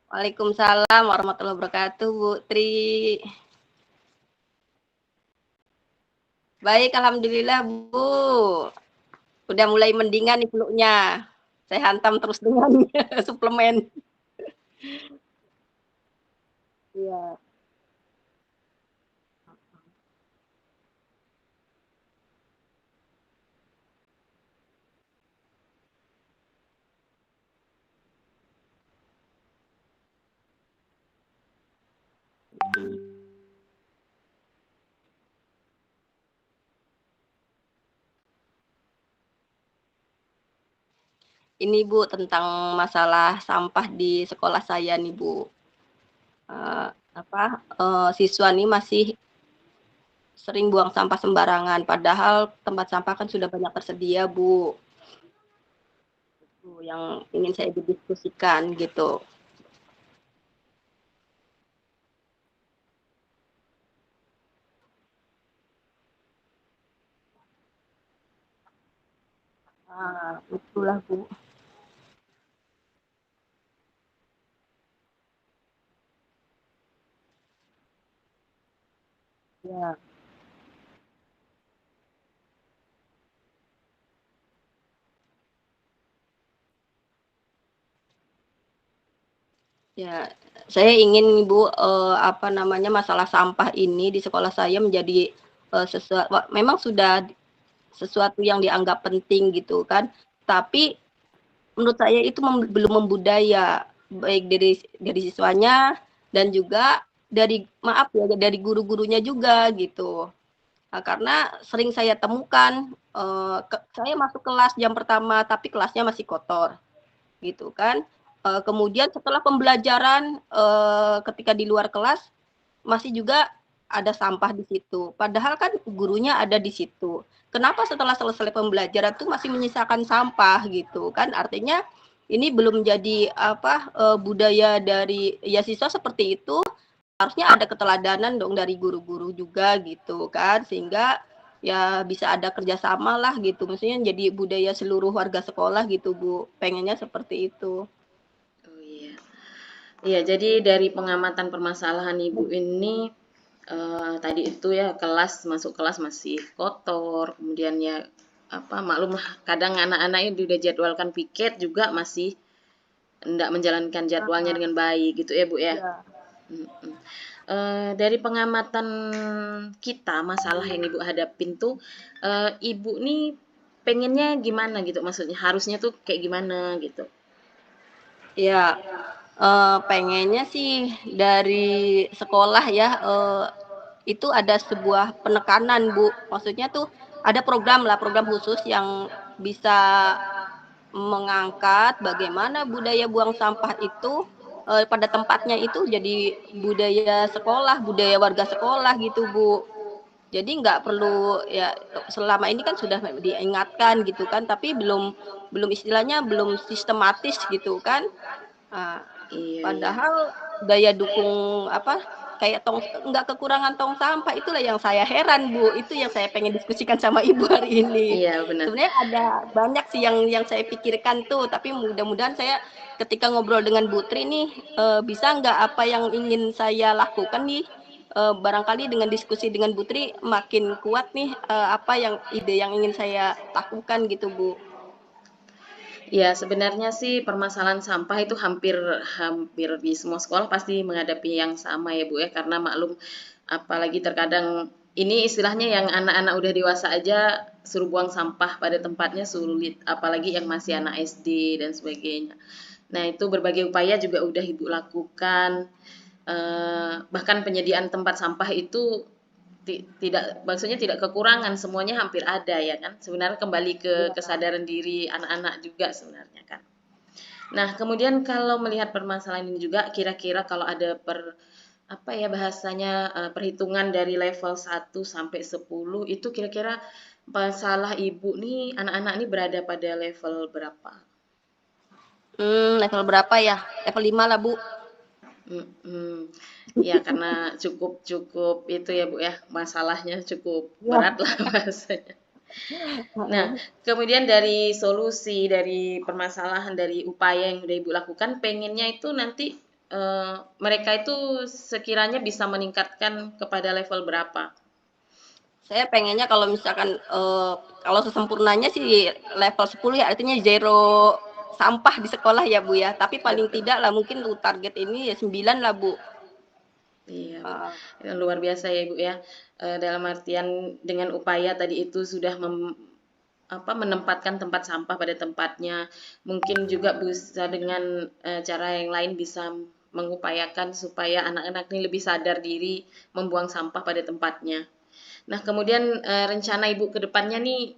Waalaikumsalam warahmatullahi wabarakatuh, Bu Tri. Baik, alhamdulillah, Bu. Udah mulai mendingan nih flu-nya. Saya hantam terus dengan suplemen. Iya. Ini Bu tentang masalah sampah di sekolah saya nih Bu. Apa siswa nih masih sering buang sampah sembarangan, padahal tempat sampah kan sudah banyak tersedia Bu. Itu yang ingin saya didiskusikan gitu. Itulah Bu. Ya. Ya, saya ingin Bu, apa namanya, masalah sampah ini di sekolah saya menjadi, memang sudah sesuatu yang dianggap penting gitu kan, tapi menurut saya itu belum membudaya, baik dari siswanya dan juga dari maaf ya, dari guru-gurunya juga gitu. Karena sering saya temukan, saya masuk kelas jam pertama tapi kelasnya masih kotor. Gitu kan. Kemudian setelah pembelajaran, ketika di luar kelas, masih juga ada sampah di situ. Padahal kan gurunya ada di situ. Kenapa setelah selesai pembelajaran tuh masih menyisakan sampah gitu kan? Artinya ini belum jadi apa, budaya dari ya siswa seperti itu, harusnya ada keteladanan dong dari guru-guru juga gitu kan. Sehingga ya bisa ada kerjasama lah gitu. Maksudnya jadi budaya seluruh warga sekolah gitu Bu. Pengennya seperti itu. Oh iya. Iya, jadi dari pengamatan permasalahan Ibu ini tadi itu ya kelas masuk kelas masih kotor, kemudian ya apa maklum lah kadang anak-anak ini udah jadwalkan piket juga masih tidak menjalankan jadwalnya Ah, dengan baik gitu ya Bu ya. ya. Mm-mm. Dari pengamatan kita masalah yang Ibu hadapin tuh Ibu nih pengennya gimana gitu maksudnya harusnya tuh kayak gimana gitu. Ya, pengennya sih dari sekolah ya, itu ada sebuah penekanan, Bu. Maksudnya tuh ada program lah, program khusus yang bisa mengangkat bagaimana budaya buang sampah itu, pada tempatnya itu jadi budaya sekolah, budaya warga sekolah gitu, Bu. Jadi nggak perlu ya selama ini kan sudah diingatkan gitu kan, tapi belum belum istilahnya belum sistematis gitu kan. Nah, Iya, iya. padahal daya dukung apa kayak nggak kekurangan tong sampah itulah yang saya heran Bu, itu yang saya pengen diskusikan sama Ibu hari ini. Iya, benar. Sebenarnya ada banyak sih yang saya pikirkan tuh, tapi mudah-mudahan saya ketika ngobrol dengan Bu Tri nih bisa nggak apa yang ingin saya lakukan nih barangkali dengan diskusi dengan Bu Tri makin kuat nih apa yang ide yang ingin saya lakukan gitu Bu. Ya, sebenarnya sih permasalahan sampah itu hampir hampir di semua sekolah pasti menghadapi yang sama ya Bu ya, karena maklum apalagi terkadang ini istilahnya yang anak-anak udah dewasa aja suruh buang sampah pada tempatnya sulit, apalagi yang masih anak SD dan sebagainya. Nah, itu berbagai upaya juga udah Ibu lakukan, bahkan penyediaan tempat sampah itu tidak maksudnya tidak kekurangan, semuanya hampir ada ya kan. Sebenarnya kembali ke Ya. kesadaran diri anak-anak juga sebenarnya kan. Nah, kemudian kalau melihat permasalahan ini juga kira-kira kalau ada apa ya bahasanya perhitungan dari level 1 sampai 10 itu kira-kira masalah ibu nih anak-anak ini berada pada level berapa? Level berapa ya? Level 5 lah Bu. Mhm. Ya karena cukup cukup itu ya Bu ya, masalahnya cukup Ya. berat lah bahasanya. Nah, kemudian dari solusi, dari permasalahan, dari upaya yang udah Ibu lakukan, pengennya itu nanti mereka itu sekiranya bisa meningkatkan kepada level berapa? Saya pengennya kalau misalkan, kalau sesempurnanya sih level 10 ya, artinya zero sampah di sekolah ya, Bu, ya. Tapi paling Betul. tidak lah mungkin untuk target ini ya 9 lah, Bu. Iya, Bu. Heeh. Luar biasa ya, Bu, ya. Dalam artian dengan upaya tadi itu sudah menempatkan tempat sampah pada tempatnya. Mungkin juga bisa dengan cara yang lain bisa mengupayakan supaya anak-anak ini lebih sadar diri membuang sampah pada tempatnya. Nah, kemudian rencana Ibu ke depannya nih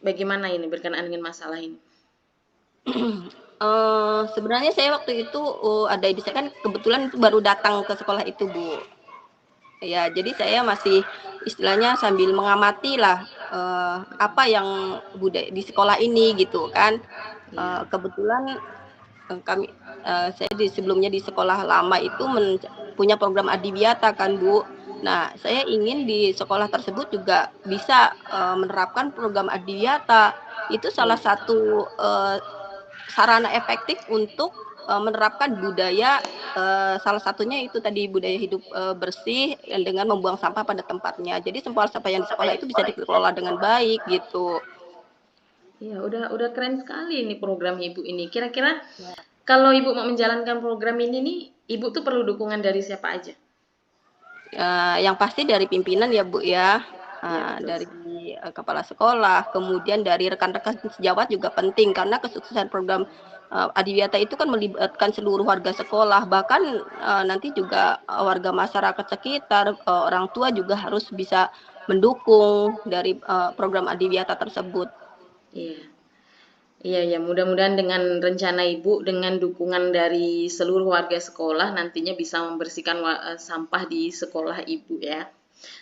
bagaimana ini berkenaan dengan masalah ini? Sebenarnya saya waktu itu, ada ide saya kan kebetulan itu baru datang ke sekolah itu, Bu. Ya, jadi saya masih istilahnya sambil mengamati lah, apa yang di sekolah ini gitu kan. Iya, Kebetulan, kami saya sebelumnya di sekolah lama itu punya program Adiwiyata kan, Bu. Nah, saya ingin di sekolah tersebut juga bisa, menerapkan program Adiwiyata. Itu salah iya. satu, sarana efektif untuk, menerapkan budaya, salah satunya itu tadi budaya hidup, bersih dengan membuang sampah pada tempatnya. Jadi sampah-sampah yang di sekolah itu bisa dikelola dengan baik gitu. Iya, udah keren sekali ini program Ibu ini. Kira-kira kalau Ibu mau menjalankan program ini nih, Ibu tuh perlu dukungan dari siapa aja? Yang pasti dari pimpinan ya, Bu, ya, Iya, betul dari, sekali. kepala sekolah, kemudian dari rekan-rekan sejawat juga penting karena kesuksesan program, Adiwiyata itu kan melibatkan seluruh warga sekolah, bahkan, nanti juga, warga masyarakat sekitar, orang tua juga harus bisa mendukung dari, program Adiwiyata tersebut. Iya. Iya ya, mudah-mudahan dengan rencana Ibu, dengan dukungan dari seluruh warga sekolah nantinya bisa membersihkan sampah di sekolah Ibu ya.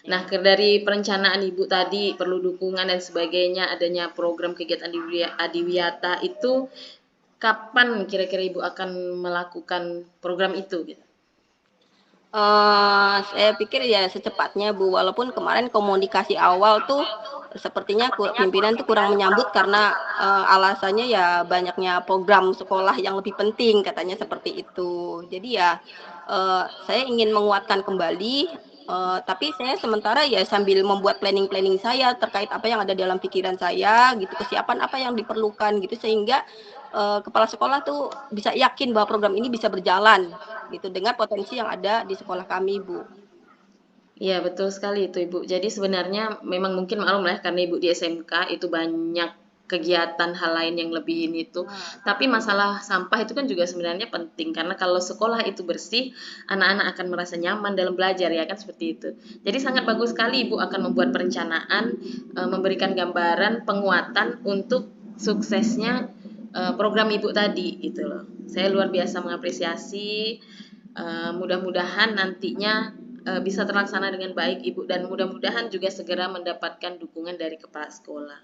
Nah, Ya. dari perencanaan Ibu tadi perlu dukungan dan sebagainya, adanya program kegiatan Adiwiyata itu kapan kira-kira Ibu akan melakukan program itu gitu? Saya pikir ya secepatnya, Bu, walaupun kemarin komunikasi awal tuh sepertinya pimpinan tuh kurang menyambut karena, alasannya ya banyaknya program sekolah yang lebih penting, katanya seperti itu. Jadi ya, saya ingin menguatkan kembali, tapi saya sementara ya sambil membuat planning-planning saya terkait apa yang ada dalam pikiran saya gitu, kesiapan apa yang diperlukan gitu, sehingga, kepala sekolah tuh bisa yakin bahwa program ini bisa berjalan gitu, dengan potensi yang ada di sekolah kami, Bu. Iya, betul sekali itu, Ibu. Jadi sebenarnya memang mungkin maklum lah karena Ibu di SMK itu banyak kegiatan hal lain yang lebih ini itu. Tapi masalah sampah itu kan juga sebenarnya penting karena kalau sekolah itu bersih, anak-anak akan merasa nyaman dalam belajar ya kan seperti itu. Jadi sangat bagus sekali Ibu akan membuat perencanaan, memberikan gambaran penguatan untuk suksesnya program Ibu tadi gitu loh. Saya luar biasa mengapresiasi. Mudah-mudahan nantinya bisa terlaksana dengan baik Ibu dan mudah-mudahan juga segera mendapatkan dukungan dari kepala sekolah.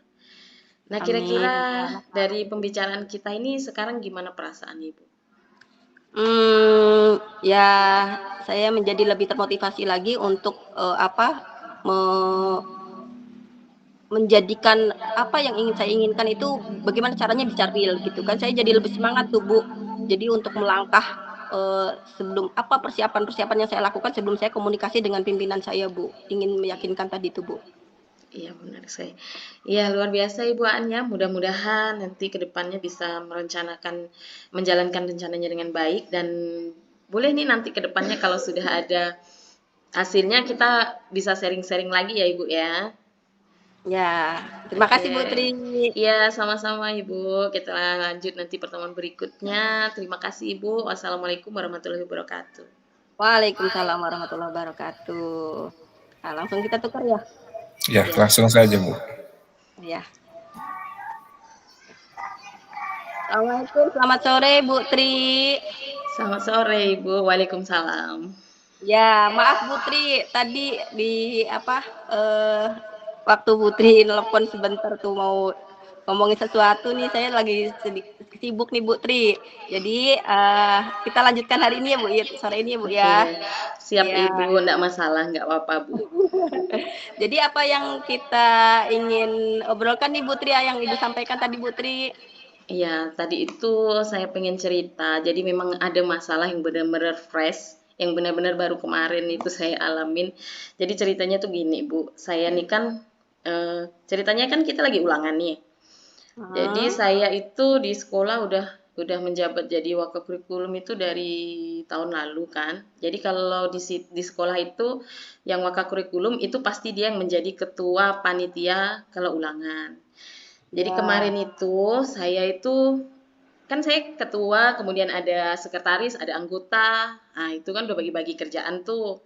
Nah, Amin. kira-kira dari pembicaraan kita ini sekarang gimana perasaan Ibu? Ya saya menjadi lebih termotivasi lagi untuk, me menjadikan apa yang saya inginkan itu bagaimana caranya bisa real gitu kan. Saya jadi lebih semangat tuh, Bu. Jadi untuk melangkah, sebelum persiapan-persiapan yang saya lakukan sebelum saya komunikasi dengan pimpinan saya, Bu. Ingin meyakinkan tadi tuh, Bu. Iya, benar saya. Iya, luar biasa Ibu Anya. Mudah-mudahan nanti ke depannya bisa menjalankan rencananya dengan baik dan boleh nih nanti ke depannya kalau sudah ada hasilnya kita bisa sharing-sharing lagi ya Ibu ya. Ya, terima Oke. kasih Putri. Iya, sama-sama Ibu. Kita lanjut nanti pertemuan berikutnya. Terima kasih Ibu. Wassalamualaikum warahmatullahi wabarakatuh. Waalaikumsalam warahmatullahi wabarakatuh. Nah, langsung kita tukar ya. Ya, Ya. langsung saja, Bu. Ya. Assalamualaikum, selamat sore Bu Tri. Selamat sore Ibu. Waalaikumsalam. Ya, maaf Putri, tadi eh, waktu Putri nelpon sebentar tuh mau ngomongin sesuatu nih, saya lagi sibuk nih Bu Tri. Jadi kita lanjutkan hari ini ya Bu, ya, sore ini ya Bu Oke. ya. Siap Ya. Ibu, enggak masalah, enggak apa-apa Bu. Jadi apa yang kita ingin obrolkan nih Bu Tri, yang Ibu sampaikan tadi Bu Tri? Iya, tadi itu saya pengen cerita. Jadi memang ada masalah yang benar-benar fresh, yang benar-benar baru kemarin itu saya alamin. Jadi ceritanya tuh gini, Bu. Saya nih kan ceritanya kan kita lagi ulangan nih. Jadi Hmm, saya itu di sekolah udah menjabat jadi wakil kurikulum itu dari tahun lalu kan. Jadi kalau di sekolah itu yang wakil kurikulum itu pasti dia yang menjadi ketua panitia kalau ulangan. Jadi kemarin ya. itu saya itu kan saya ketua, kemudian ada sekretaris, ada anggota. Nah, itu kan udah bagi-bagi kerjaan tuh.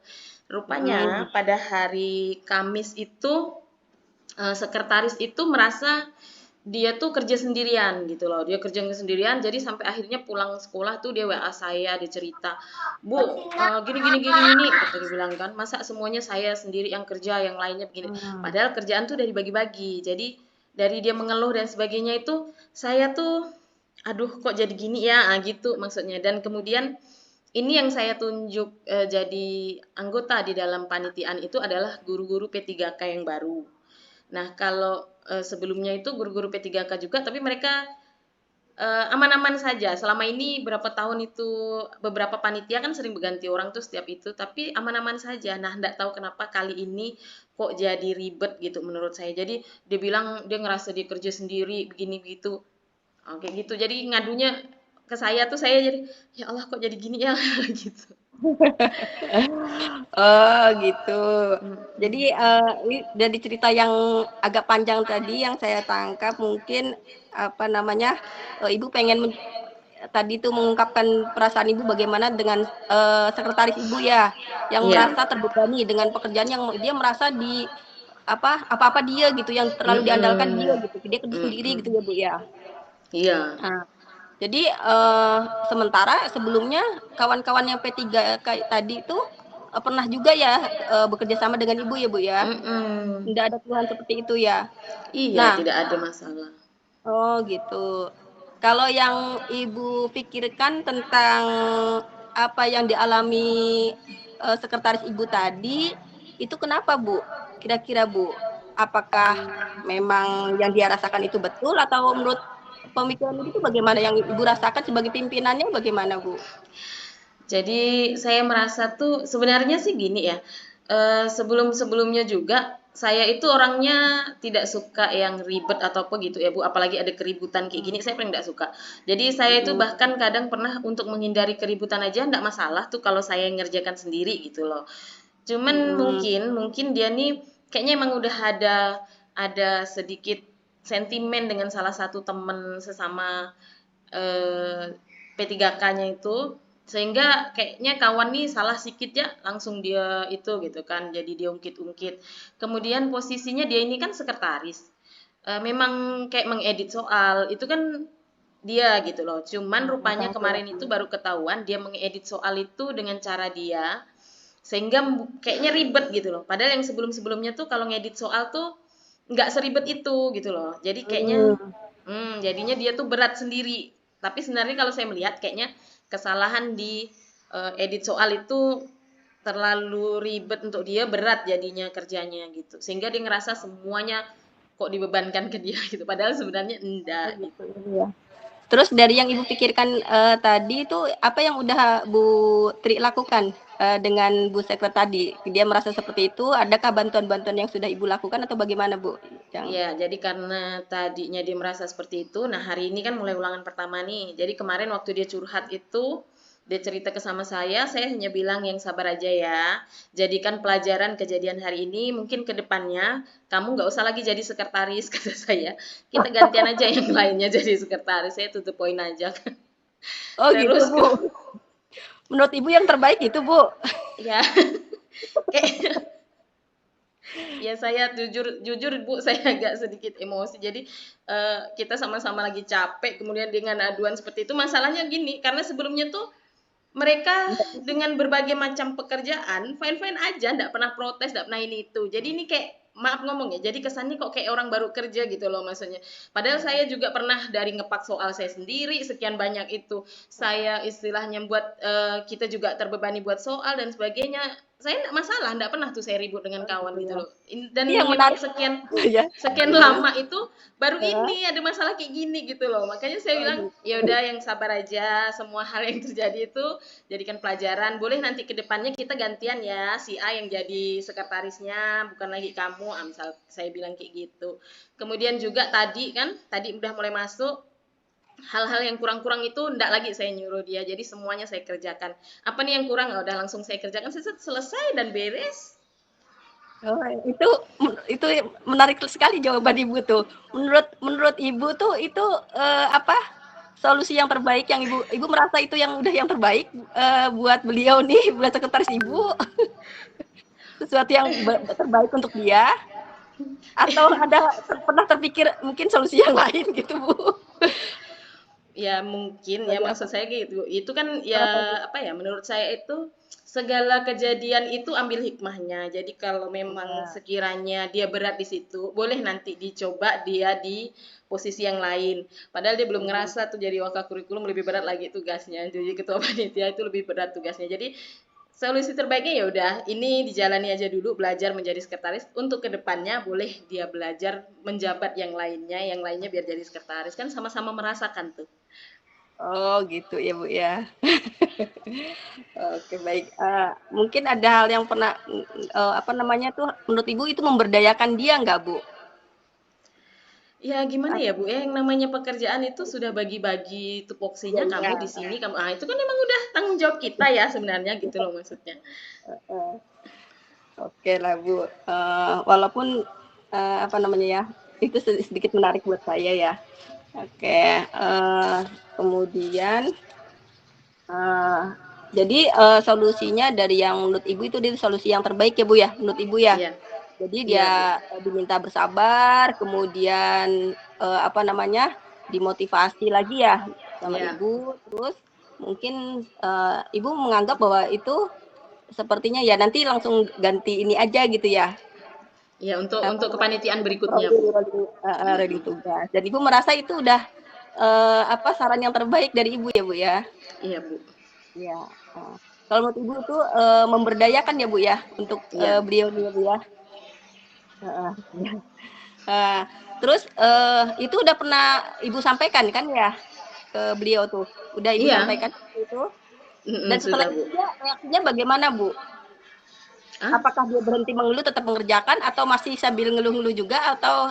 Rupanya Hmm. pada hari Kamis itu sekretaris itu merasa dia tuh kerja sendirian gitu loh. Dia kerja sendirian jadi sampai akhirnya pulang sekolah tuh dia WA saya, dia cerita, "Bu, gini gini gini gini," kata dia bilang kan, "Masa semuanya saya sendiri yang kerja, yang lainnya begini." Hmm. Padahal kerjaan tuh udah dibagi-bagi. Jadi dari dia mengeluh dan sebagainya itu saya tuh aduh kok jadi gini ya, gitu maksudnya. Dan kemudian ini yang saya tunjuk jadi anggota di dalam panitiaan itu adalah guru-guru P3K yang baru. Nah, kalau sebelumnya itu guru-guru P3K juga, tapi mereka aman-aman saja. Selama ini berapa tahun itu beberapa panitia kan sering berganti orang tuh setiap itu, tapi aman-aman saja. Nah, enggak tahu kenapa kali ini kok jadi ribet gitu menurut saya. Jadi dia bilang dia ngerasa dia kerja sendiri begini begitu. Oke gitu. Jadi ngadunya ke saya tuh saya jadi ya Allah kok jadi gini ya gitu. Oh, gitu. Jadi, Mm-mm. ini dari cerita yang agak panjang tadi yang saya tangkap mungkin, apa namanya, Ibu pengen tadi itu mengungkapkan perasaan Ibu bagaimana dengan, sekretaris Ibu ya, yang Iya. merasa terbebani dengan pekerjaan yang dia merasa apa-apa dia gitu, yang terlalu diandalkan dia Mm-mm. gitu, dia kerja sendiri gitu Mm-mm. ya, Bu, ya? Iya. Nah, jadi, sementara sebelumnya kawan-kawan yang P3K tadi itu, pernah juga ya, bekerja sama dengan Ibu ya, Bu, ya? Mm-mm. Nggak ada keluhan seperti itu ya? Iya, Nah, tidak ada masalah. oh gitu. Kalau yang Ibu pikirkan tentang apa yang dialami, sekretaris Ibu tadi, itu kenapa, Bu? Kira-kira, Bu? Apakah memang yang dia rasakan itu betul atau menurut pemikiran Ibu itu bagaimana? Yang Ibu rasakan sebagai pimpinannya bagaimana, Bu? Jadi saya merasa tuh sebenarnya sih gini ya, sebelum-sebelumnya juga saya itu orangnya tidak suka yang ribet atau apa gitu ya Bu, apalagi ada keributan kayak gini saya paling nggak suka. Jadi saya itu Mhm, bahkan kadang pernah untuk menghindari keributan aja nggak masalah tuh kalau saya ngerjakan sendiri gitu loh. Cuman mhm, mungkin dia nih kayaknya emang udah ada sedikit sentimen dengan salah satu temen sesama P3K-nya itu sehingga kayaknya kawan nih salah sedikit ya langsung dia itu gitu kan jadi dia ungkit-ungkit kemudian posisinya dia ini kan sekretaris. Memang kayak mengedit soal itu kan dia gitu loh cuman rupanya tahu kemarin aku. itu baru ketahuan dia mengedit soal itu dengan cara dia sehingga kayaknya ribet gitu loh padahal yang sebelum-sebelumnya tuh kalau ngedit soal tuh nggak seribet itu gitu loh jadi kayaknya Mmm, jadinya dia tuh berat sendiri. Tapi sebenarnya kalau saya melihat kayaknya kesalahan di edit soal itu terlalu ribet untuk dia, berat jadinya kerjanya gitu. Sehingga dia ngerasa semuanya kok dibebankan ke dia gitu. Padahal sebenarnya oh enggak gitu, gitu. iya. Terus dari yang Ibu pikirkan, tadi itu apa yang udah Bu Tri lakukan, dengan Bu Sekret tadi? Dia merasa seperti itu, adakah bantuan-bantuan yang sudah Ibu lakukan atau bagaimana, Bu? Yang Iya, jadi karena tadinya dia merasa seperti itu, nah hari ini kan mulai ulangan pertama nih. Jadi kemarin waktu dia curhat itu, dia cerita ke sama saya hanya bilang yang sabar aja ya. Jadikan pelajaran kejadian hari ini, mungkin ke depannya kamu nggak usah lagi jadi sekretaris, kata saya. Kita gantian aja yang lainnya jadi sekretaris, saya tutup poin aja. oh gitu, Terus Bu? Menurut Ibu yang terbaik itu, Bu? ya kayak ya saya jujur jujur Bu, saya agak sedikit emosi. Jadi kita sama-sama lagi capek, kemudian dengan aduan seperti itu. Masalahnya gini, karena sebelumnya tuh mereka dengan berbagai macam pekerjaan fine-fine aja, nggak pernah protes, nggak pernah ini itu. Jadi ini kayak maaf ngomong ya, jadi kesannya kok kayak orang baru kerja gitu loh maksudnya. Padahal saya juga pernah dari ngepak soal saya sendiri, sekian banyak itu saya istilahnya buat kita juga terbebani buat soal dan sebagainya. saya enggak masalah, enggak pernah tuh saya ribut dengan Oh kawan gitu gitu ya. loh. Tapi Dan yang memang menarik sekian ya, sekian terus? lama itu baru Heeh. ini ada masalah kayak gini gitu loh. Makanya saya Oh bilang, ya gitu. udah yang sabar aja, semua hal yang terjadi itu jadikan pelajaran. Boleh nanti ke depannya kita gantian ya, si A yang jadi sekretarisnya, bukan lagi kamu. Misal saya bilang kayak gitu. Kemudian juga tadi kan, tadi udah mulai masuk hal-hal yang kurang-kurang itu ndak lagi saya nyuruh dia, jadi semuanya saya kerjakan. Apa nih yang kurang? Udah langsung saya kerjakan, selesai dan beres. Oh, itu menarik sekali jawaban Ibu tuh. Menurut menurut Ibu tuh itu, apa, solusi yang terbaik yang Ibu merasa itu yang udah yang terbaik, buat beliau nih, buat sekretaris Ibu, sesuatu yang terbaik untuk dia, atau pernah terpikir mungkin solusi yang lain gitu, Bu? Ya mungkin ya Sebagai maksud apa? saya gitu. Itu kan ya Heeh, apa ya, menurut saya itu segala kejadian itu ambil hikmahnya. Jadi kalau memang iya, sekiranya dia berat di situ, boleh nanti dicoba dia di posisi yang lain. Padahal dia belum mhm. ngerasa tuh jadi wakil kurikulum lebih berat lagi tugasnya. Jadi ketua panitia itu lebih berat tugasnya. Jadi solusi terbaiknya ya udah ini dijalani aja dulu belajar menjadi sekretaris untuk kedepannya boleh dia belajar menjabat yang lainnya biar jadi sekretaris kan sama-sama merasakan tuh. Oh gitu ya, Bu, ya. Oke baik, mungkin ada hal yang pernah, apa namanya tuh, menurut Ibu itu memberdayakan dia nggak, Bu? Ya gimana At ya Bu, yang namanya pekerjaan itu sudah bagi-bagi iya tupoksinya iya, kamu di sini, kamu itu kan memang udah tanggung jawab kita ya sebenarnya gitu loh maksudnya. heeh. Oke lah, Bu, walaupun, apa namanya ya, itu sedikit menarik buat saya ya. Oke, kemudian, eee, jadi, solusinya dari yang menurut Ibu itu dia solusi yang terbaik ya, Bu, ya, menurut Ibu ya? Iya, Jadi iya Bu. dia, diminta bersabar, kemudian, apa namanya, dimotivasi lagi ya sama Iya. Ibu, terus mungkin, Ibu menganggap bahwa itu sepertinya ya nanti langsung ganti ini aja gitu ya, Iya apa untuk namanya, kepanitiaan berikutnya prodi Bu. prodi heeh, ready Mm-mm. tugas. Dan Ibu merasa itu udah, apa, saran yang terbaik dari Ibu ya, Bu, ya? Iya Bu. Iya, heeh. Kalau menurut Ibu tuh, memberdayakan ya, Bu, ya, untuk, Iya. beliau nih ya, Bu, ya? Heeh, iya. Eee, terus, itu udah pernah Ibu sampaikan kan ya, ke beliau tuh? Udah Ibu Iya. sampaikan itu? Dan Mm-mm, setelah sudah itu Bu. dia reaksinya bagaimana, Bu? Ah? Apakah dia berhenti mengeluh tetap mengerjakan atau masih sambil ngeluh-ngeluh juga atau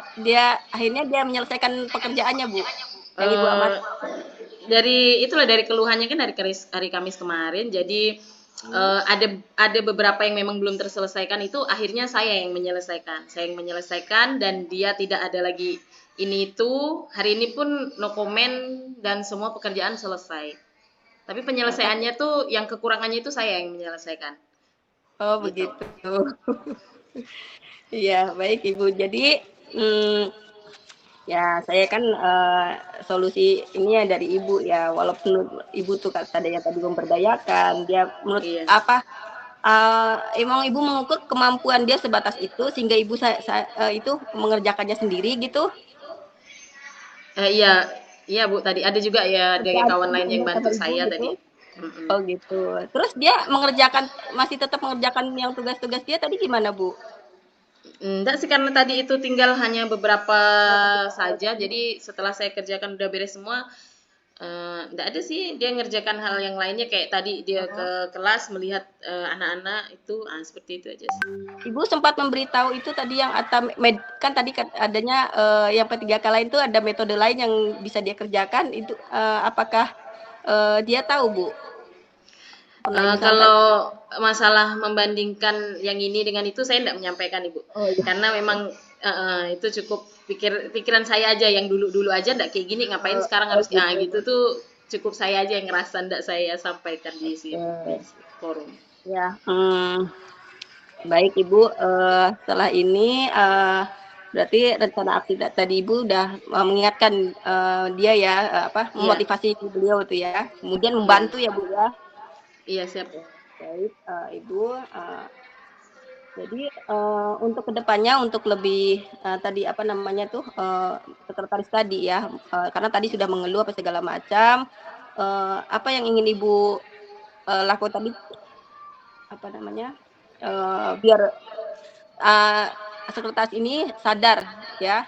akhirnya dia menyelesaikan pekerjaannya, Bu, yang Ibu Eh, amati? dari keluhannya kan dari hari Kamis kemarin. Jadi Mmm, ada beberapa yang memang belum terselesaikan itu akhirnya saya yang menyelesaikan. Saya yang menyelesaikan dan dia tidak ada lagi ini itu. Hari ini pun no comment dan semua pekerjaan selesai. Tapi tapi penyelesaiannya tuh yang kekurangannya itu saya yang menyelesaikan. oh Gitu. begitu. Iya, baik, Ibu. Jadi, mmm, ya saya kan, solusi ini ya dari Ibu ya, walaupun Ibu tuh kata yang tadi memberdayakan, dia menurut Iya. apa, emang Ibu mengukur kemampuan dia sebatas itu sehingga Ibu itu mengerjakannya sendiri gitu? Iya, iya Bu tadi ada juga ya dari Kerjaan kawan lain yang kerjaannya sama bantu Ibu saya gitu? tadi. Mm-mm. Oh gitu. Terus dia masih tetap mengerjakan yang tugas-tugas dia tadi gimana, Bu? Enggak sih karena tadi itu tinggal hanya beberapa Oh beberapa saja. tadi. Jadi setelah saya kerjakan udah beres semua, enggak ada sih dia ngerjakan hal yang lainnya kayak tadi dia ke Oh. kelas melihat anak-anak itu, seperti itu aja sih. Ibu sempat memberitahu itu tadi yang kan tadi adanya, yang P3K lain tuh ada metode lain yang bisa dia kerjakan itu, apakah, dia tahu, Bu? Pernah Ibu sampaikan? Kalau masalah membandingkan yang ini dengan itu saya enggak menyampaikan Ibu. Oh iya. Karena memang itu cukup pikiran saya aja yang dulu-dulu aja enggak kayak gini ngapain sekarang Oh harus gitu. gitu tuh cukup saya aja yang ngerasa enggak saya sampaikan di Oke. forum. Ya, baik Ibu, setelah ini, berarti rencana aksi tadi Ibu udah, mengingatkan, dia ya, apa, Iya, memotivasi beliau itu ya, kemudian iya. membantu ya, Bu, ya? Iya, siap. Oke, baik, Ibu, jadi, untuk kedepannya untuk lebih, tadi apa namanya tuh, sekretaris tadi ya, karena tadi sudah mengeluh apa segala macam, apa yang ingin Ibu, lakukan tadi, apa namanya, biar uh, sekretaris ini sadar ya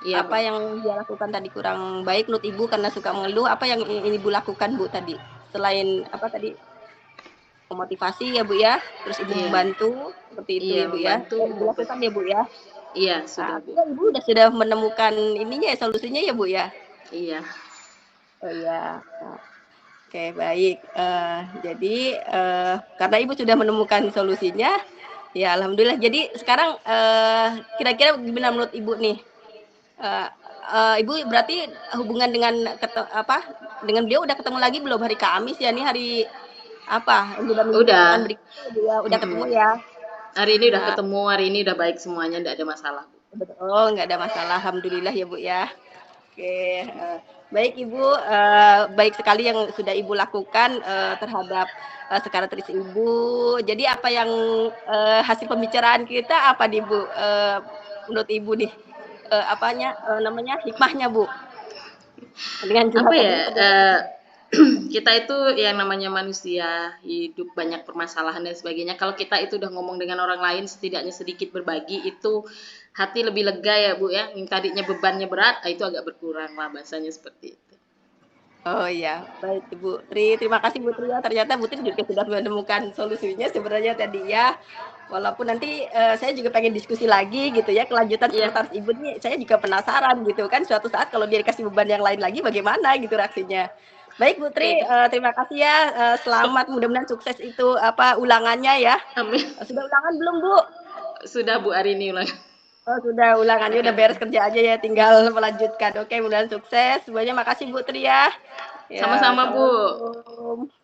Iya, Bu. apa yang dia lakukan tadi kurang baik menurut Ibu karena suka mengeluh. Apa yang ini Ibu lakukan Bu tadi? Selain apa tadi memotivasi ya Bu ya, terus Ibu Iya. membantu seperti itu Iya, ya Bu ya. membantu Yang Ibu lakukan ya Bu ya. Iya, Nah, sudah, Bu. artinya Ibu sudah menemukan ininya ya solusinya ya Bu ya. Iya. Oh iya. Nah, oke baik. Jadi karena Ibu sudah menemukan solusinya, ya alhamdulillah. Jadi sekarang kira-kira gimana menurut Ibu nih? Eh, Ibu berarti hubungan dengan dengan beliau udah ketemu lagi belum hari Kamis ya nih hari apa udah minggu pekan Udah. berikutnya Bu ya udah ketemu Mm-mm. ya. Hari ini udah Nah, ketemu, hari ini udah baik semuanya, enggak ada masalah, Bu. oh nggak ada masalah alhamdulillah ya Bu ya. Oke, baik Ibu, baik sekali yang sudah Ibu lakukan terhadap sekretaris Ibu. Jadi apa yang hasil pembicaraan kita apa nih Bu? Menurut Ibu nih namanya hikmahnya Bu dengan Apa curhatan ya? ini ternyata Kita itu yang namanya manusia, hidup banyak permasalahan dan sebagainya. Kalau kita itu udah ngomong dengan orang lain, setidaknya sedikit berbagi, itu hati lebih lega ya, Bu ya. Yang tadinya bebannya berat, itu agak berkurang lah bahasanya seperti itu. Oh iya, baik Ibu Tri. Terima kasih Bu Tri ya. Ternyata Bu Tri juga sudah menemukan solusinya sebenarnya tadi ya. Walaupun nanti saya juga pengen diskusi lagi gitu ya, kelanjutan Iya. sekretaris Ibu nih saya juga penasaran gitu kan suatu saat kalau dia dikasih beban yang lain lagi bagaimana gitu reaksinya. Baik Bu Tri, Oke. terima kasih ya. Selamat mudah-mudahan sukses itu ulangannya ya. Amin. Sudah ulangan belum Bu? Sudah, Bu, hari ini ulang. Oh sudah ulangannya udah beres kerja aja ya tinggal melanjutkan. Oke, mudah-mudahan sukses. Semuanya makasih Bu Tri ya. Ya, Sama-sama, Bu. assalamualaikum.